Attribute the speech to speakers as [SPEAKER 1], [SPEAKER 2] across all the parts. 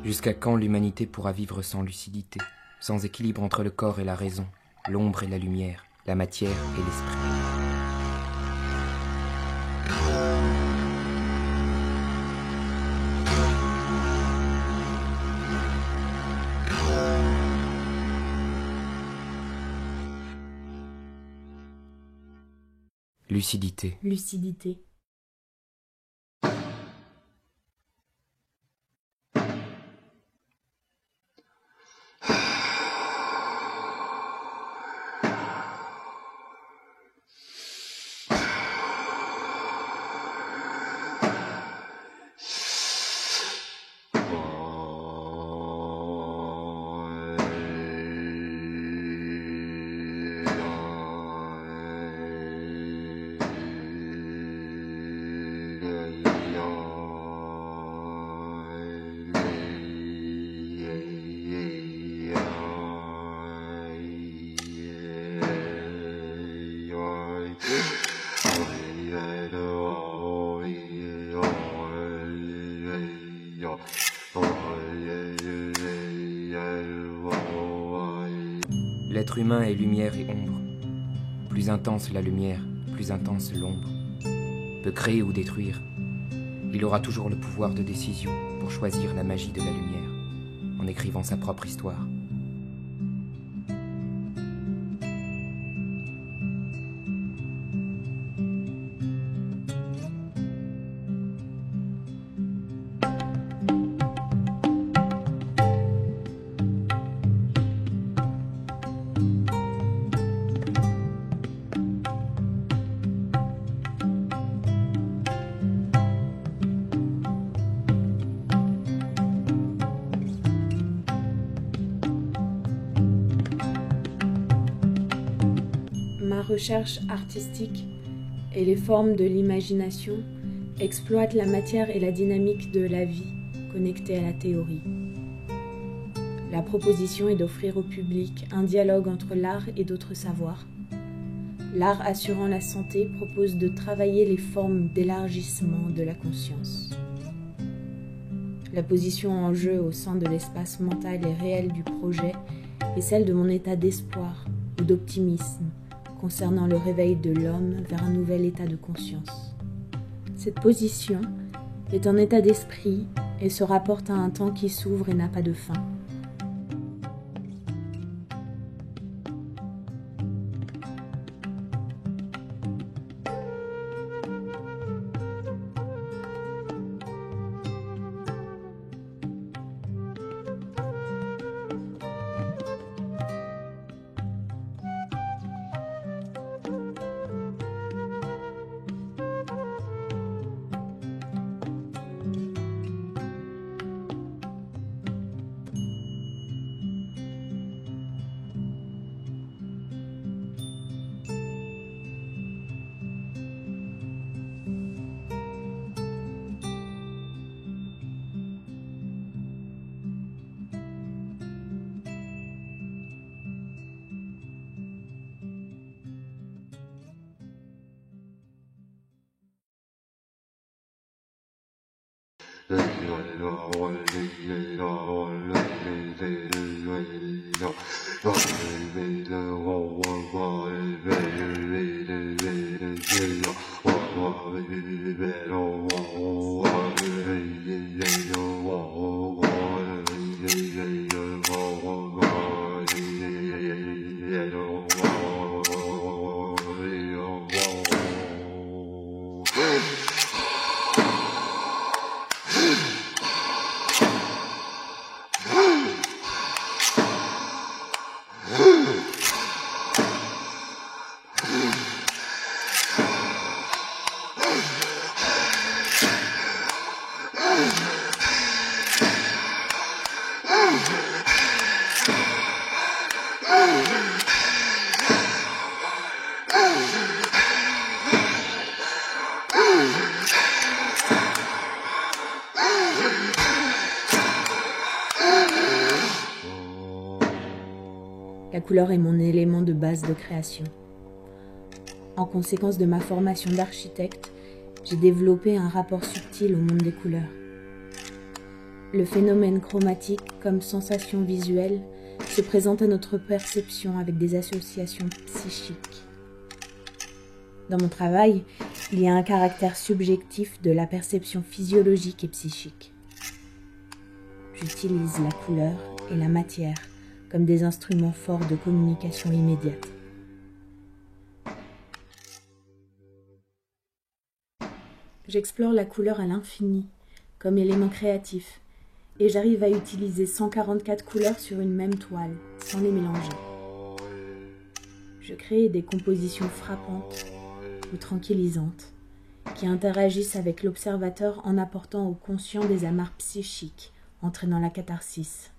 [SPEAKER 1] Jusqu'à quand l'humanité pourra vivre sans lucidité, sans équilibre entre le corps et la raison, l'ombre et la lumière, la matière et l'esprit? Lucidité.
[SPEAKER 2] Lucidité.
[SPEAKER 1] L'être humain est lumière et ombre. Plus intense la lumière, plus intense l'ombre. Peut créer ou détruire. Il aura toujours le pouvoir de décision pour choisir la magie de la lumière, en écrivant sa propre histoire.
[SPEAKER 2] Ma recherche artistique et les formes de l'imagination exploitent la matière et la dynamique de la vie connectée à la théorie. La proposition est d'offrir au public un dialogue entre l'art et d'autres savoirs. L'art assurant la santé propose de travailler les formes d'élargissement de la conscience. La position en jeu au sein de l'espace mental et réel du projet est celle de mon état d'espoir ou d'optimisme concernant le réveil de l'homme vers un nouvel état de conscience. Cette position est un état d'esprit et se rapporte à un temps qui s'ouvre et n'a pas de fin. La couleur est mon élément de base de création. En conséquence de ma formation d'architecte, j'ai développé un rapport subtil au monde des couleurs. Le phénomène chromatique, comme sensation visuelle, se présente à notre perception avec des associations psychiques. Dans mon travail, il y a un caractère subjectif de la perception physiologique et psychique. J'utilise la couleur et la matière comme des instruments forts de communication immédiate. J'explore la couleur à l'infini, comme élément créatif, et j'arrive à utiliser 144 couleurs sur une même toile, sans les mélanger. Je crée des compositions frappantes ou tranquillisantes, qui interagissent avec l'observateur en apportant au conscient des amarres psychiques, entraînant la catharsis.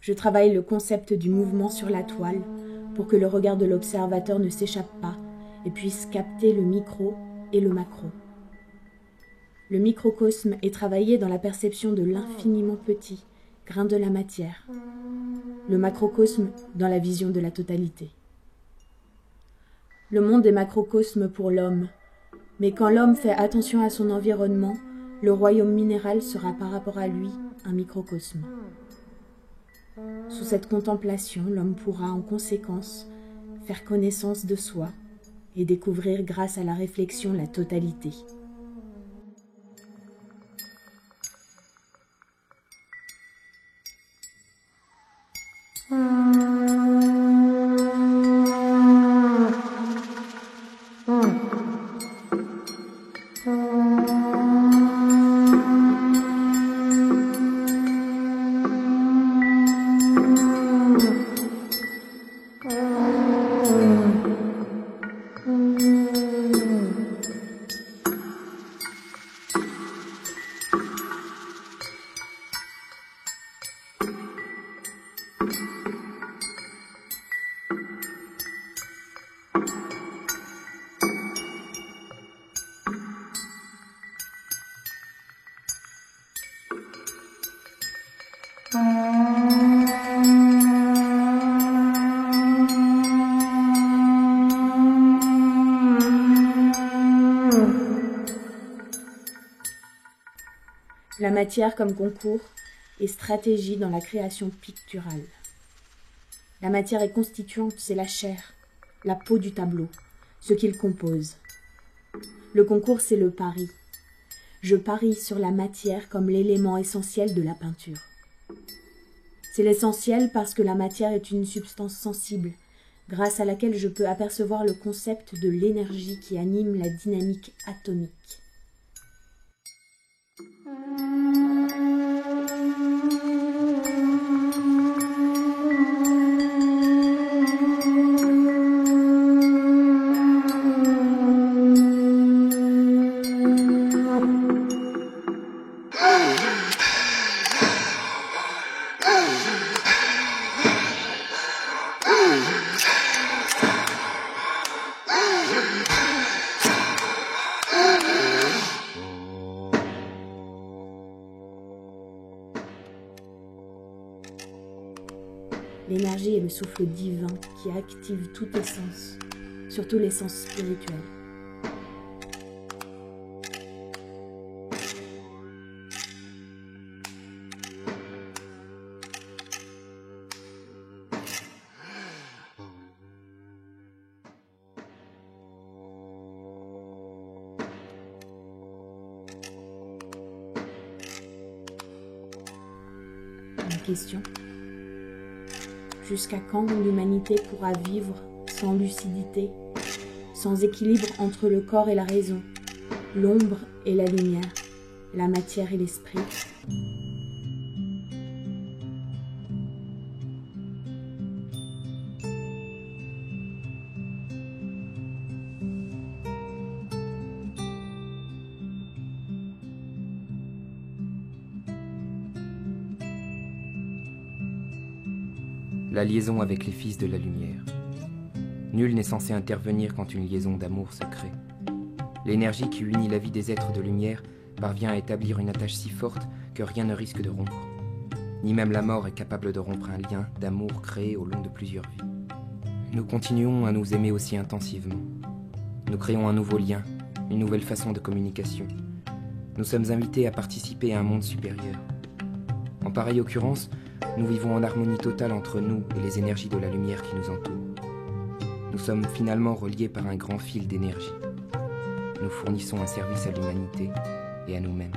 [SPEAKER 2] Je travaille le concept du mouvement sur la toile pour que le regard de l'observateur ne s'échappe pas et puisse capter le micro et le macro. Le microcosme est travaillé dans la perception de l'infiniment petit, grain de la matière. Le macrocosme dans la vision de la totalité. Le monde est macrocosme pour l'homme, mais quand l'homme fait attention à son environnement, le royaume minéral sera par rapport à lui un microcosme. Sous cette contemplation, l'homme pourra en conséquence faire connaissance de soi et découvrir grâce à la réflexion la totalité. La matière comme concours et stratégie dans la création picturale. La matière est constituante, c'est la chair, la peau du tableau, ce qu'il compose. Le concours, c'est le pari. Je parie sur la matière comme l'élément essentiel de la peinture. C'est l'essentiel parce que la matière est une substance sensible, grâce à laquelle je peux apercevoir le concept de l'énergie qui anime la dynamique atomique. L'énergie est le souffle divin qui active tous tes sens, surtout les sens spirituels. La question: jusqu'à quand l'humanité pourra vivre sans lucidité, sans équilibre entre le corps et la raison, l'ombre et la lumière, la matière et l'esprit?
[SPEAKER 1] La liaison avec les fils de la lumière. Nul n'est censé intervenir quand une liaison d'amour se crée. L'énergie qui unit la vie des êtres de lumière parvient à établir une attache si forte que rien ne risque de rompre. ni même la mort est capable de rompre un lien d'amour créé au long de plusieurs vies. Nous continuons à nous aimer aussi intensivement. Nous créons un nouveau lien, une nouvelle façon de communication. Nous sommes invités à participer à un monde supérieur. En pareille occurrence, nous vivons en harmonie totale entre nous et les énergies de la lumière qui nous entourent. Nous sommes finalement reliés par un grand fil d'énergie. Nous fournissons un service à l'humanité et à nous-mêmes.